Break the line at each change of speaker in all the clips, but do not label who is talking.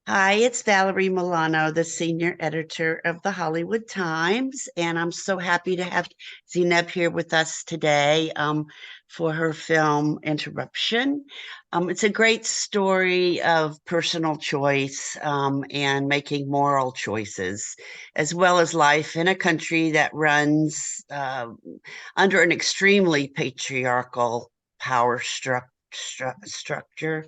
Hi, it's Valerie Milano, the senior editor of the Hollywood Times, and I'm so happy to have Zineb here with us today for her film Interruption. It's a great story of personal choice and making moral choices, as well as life in a country that runs under an extremely patriarchal power structure.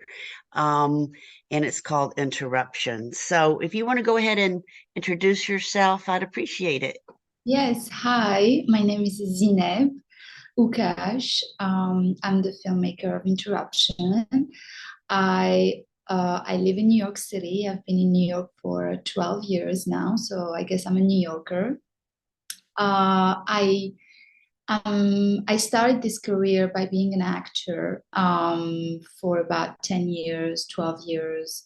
Um, and it's called Interruption. So if you want to go ahead and introduce yourself, I'd appreciate it.
Yes, hi, my name is Zineb Oukach. I'm the filmmaker of Interruption. I live in New York City. I've been in New York for 12 years now, so I guess I'm a New Yorker. Uh, I I started this career by being an actor for about 10 years, 12 years.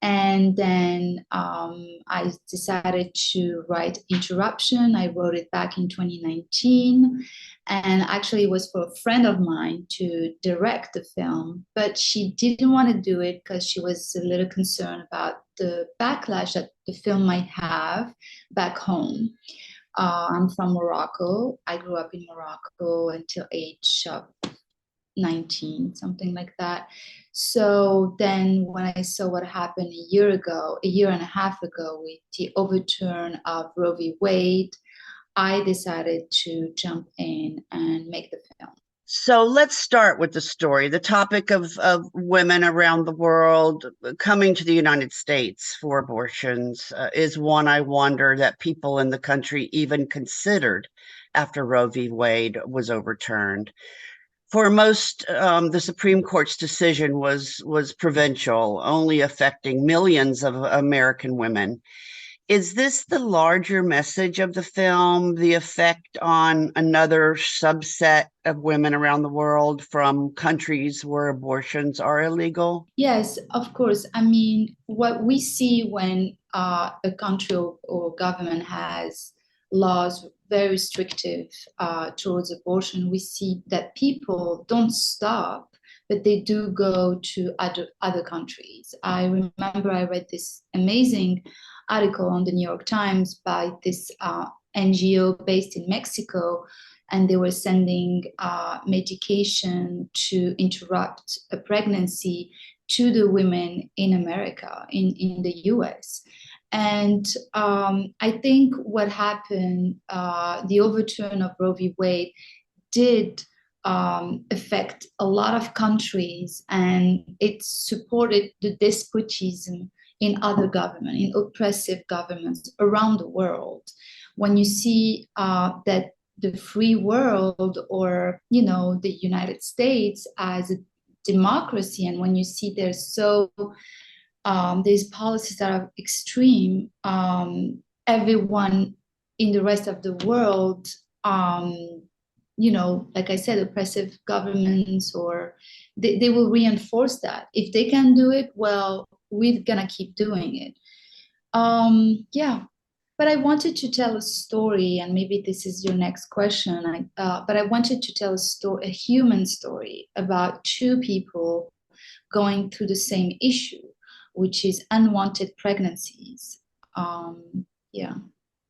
And then I decided to write Interruption. I wrote it back in 2019. And actually, it was for a friend of mine to direct the film, but she didn't want to do it because she was a little concerned about the backlash that the film might have back home. I'm from Morocco. I grew up in Morocco until age 19, something like that. So then when I saw what happened a year and a half ago with the overturn of Roe v. Wade, I decided to jump in and make the film.
So let's start with the story. The topic of women around the world coming to the United States for abortions is one I wonder that people in the country even considered after Roe v. Wade was overturned. For most, the Supreme Court's decision was provincial, only affecting millions of American women. Is this the larger message of the film, the effect on another subset of women around the world from countries where abortions are illegal?
Yes, of course. I mean, what we see when a country or government has laws very restrictive towards abortion, we see that people don't stop, but they do go to other countries. I remember I read this amazing article on the New York Times by this NGO based in Mexico, and they were sending medication to interrupt a pregnancy to the women in America, in the US. And I think what happened, the overturn of Roe v. Wade did affect a lot of countries, and it supported the despotism in other governments, in oppressive governments around the world. When you see that the free world, or the United States as a democracy, and when you see these policies that are extreme, everyone in the rest of the world, like I said, oppressive governments, or they will reinforce that. If they can do it, well, we're gonna keep doing it. Yeah, but I wanted to tell a story, and maybe this is your next question. But I wanted to tell a human story about two people going through the same issue, which is unwanted pregnancies. Yeah.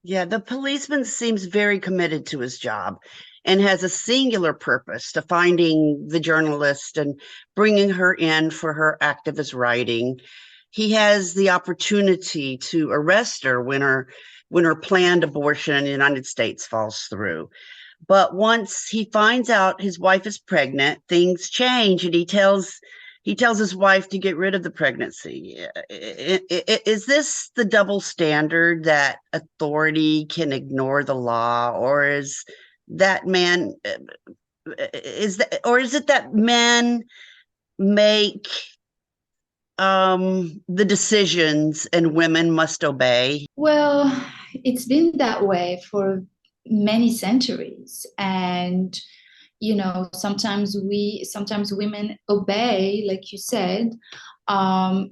Yeah, the policeman seems very committed to his job and has a singular purpose to finding the journalist and bringing her in for her activist writing. He has the opportunity to arrest her when her planned abortion in the United States falls through. But once he finds out his wife is pregnant, things change, and he tells his wife to get rid of the pregnancy. Is this the double standard that authority can ignore the law, or that man is it that men make the decisions and women must obey?
Well, it's been that way for many centuries. And sometimes women obey, like you said,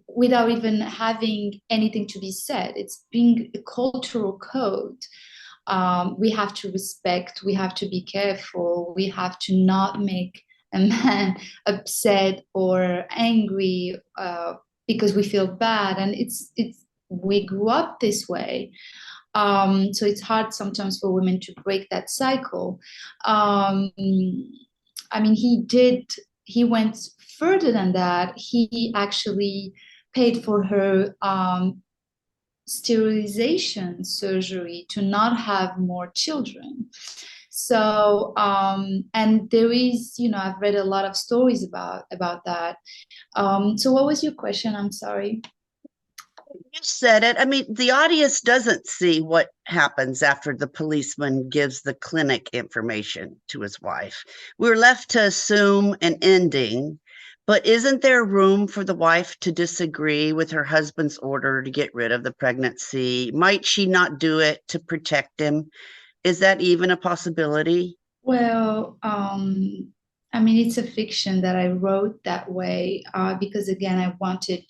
without even having anything to be said. It's being a cultural code. We have to respect, we have to be careful, we have to not make a man upset or angry because we feel bad, and it's we grew up this way. So it's hard sometimes for women to break that cycle. Um, I mean, he went further than that. He actually paid for her sterilization surgery to not have more children. So, and there is, I've read a lot of stories about that. So what was your question? I'm sorry.
You said it. I mean, the audience doesn't see what happens after the policeman gives the clinic information to his wife. We're left to assume an ending, but isn't there room for the wife to disagree with her husband's order to get rid of the pregnancy? Might she not do it to protect him? Is that even a possibility?
Well, I mean, it's a fiction that I wrote that way because, again, I wanted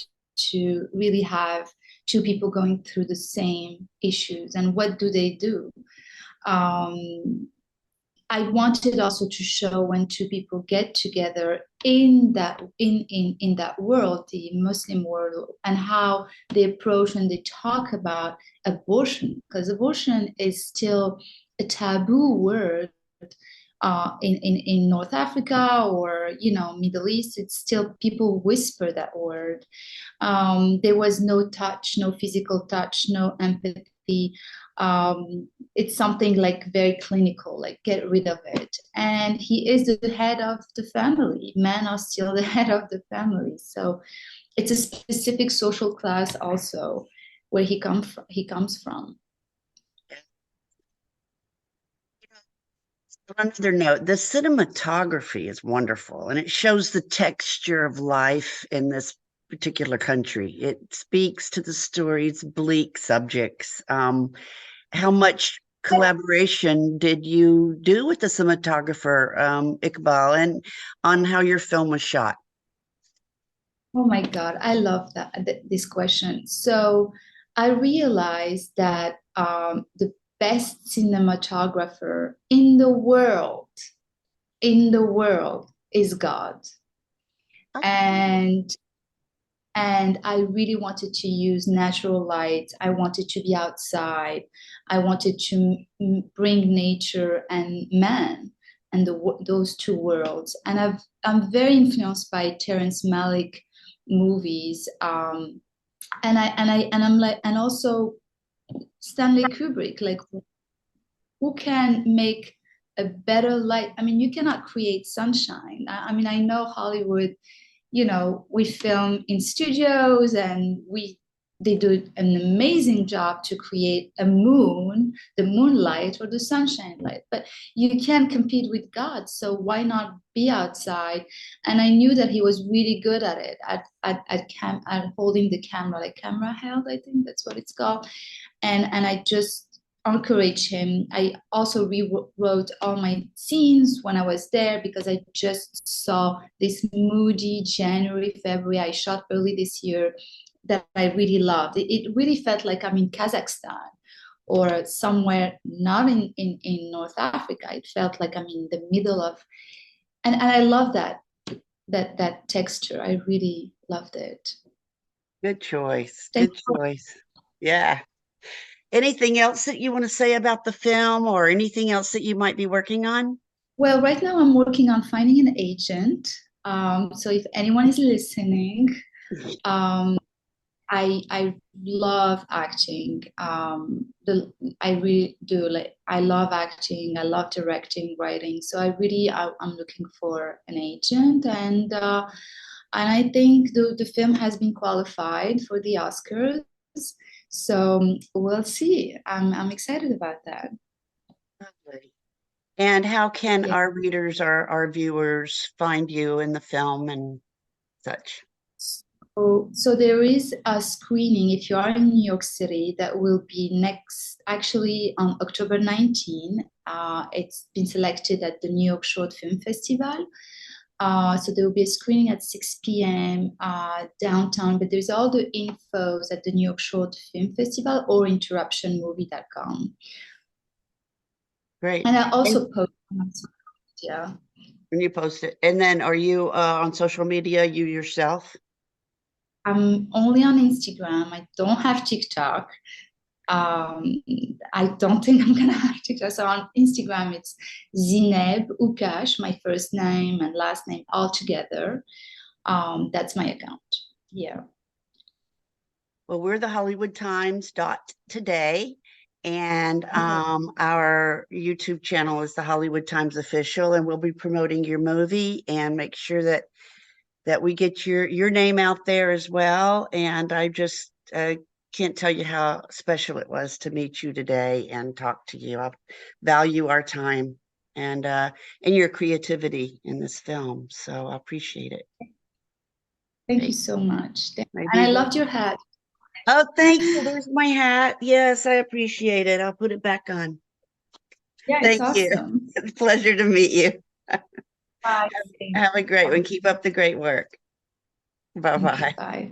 to really have two people going through the same issues. And what do they do? Um, I wanted also to show when two people get together in that world, the Muslim world, and how they approach and they talk about abortion, because abortion is still a taboo word in North Africa or Middle East. It's still people whisper that word. There was no touch, no physical touch, no empathy. It's something like very clinical, like get rid of it. And he is the head of the family. Men are still the head of the family. So it's a specific social class also where he comes from.
On another note, the cinematography is wonderful and it shows the texture of life in this particular country. It speaks to the story's bleak subjects. How much collaboration did you do with the cinematographer, Iqbal, and on how your film was shot?
Oh my God, I love this question. So I realized that the best cinematographer in the world is God. And I really wanted to use natural light. I wanted to be outside. I wanted to bring nature and man and those two worlds. And I'm very influenced by Terrence Malick movies. I'm like, and also Stanley Kubrick, like who can make a better light? I mean, you cannot create sunshine. I mean, I know Hollywood, we film in studios and they do an amazing job to create the moonlight or the sunshine light, but you can't compete with God. So why not be outside? And I knew that he was really good at it, at holding the camera, like camera held, I think that's what it's called. And I just encourage him. I also rewrote all my scenes when I was there because I just saw this moody January, February I shot early this year that I really loved. It really felt like I'm in Kazakhstan or somewhere not in North Africa. It felt like I'm in the middle of, and I love that texture. I really loved it.
Good choice.
Thank
Good
you.
choice. Yeah. Anything else that you want to say about the film or anything else that you might be working on?
Well, right now I'm working on finding an agent. So if anyone is listening, um, I love acting. I really do, like I love acting. I love directing, writing. So I'm looking for an agent, and I think the film has been qualified for the Oscars. So we'll see. I'm excited about that.
Lovely. And how can
Yeah.
our readers, our viewers find you in the film and such?
So there is a screening if you are in New York City that will be actually on October 19. It's been selected at the New York Short Film Festival. So there will be a screening at 6 p.m. Downtown, but there's all the infos at the New York Short Film Festival or interruptionmovie.com.
Great.
And I
And
also post on social media.
when you post it, and then are you on social media, you yourself?
I'm only on Instagram. I don't have TikTok. I don't think I'm gonna have TikTok. So on Instagram, it's Zineb Oukach, my first name and last name all together. That's my account. Yeah.
Well, we're the Hollywood Times today, and our YouTube channel is the Hollywood Times Official, and we'll be promoting your movie and make sure that we get your name out there as well. And I just can't tell you how special it was to meet you today and talk to you. I value our time and your creativity in this film, so I appreciate it.
Thank you so much. And
Maybe
I loved your hat.
Oh, thank you. There's my hat. Yes, I appreciate it. I'll put it back on.
Yeah, it's
Thank you.
awesome.
It's a pleasure to meet you.
Bye.
Have a great one. Keep up the great work. Bye-bye.
Bye.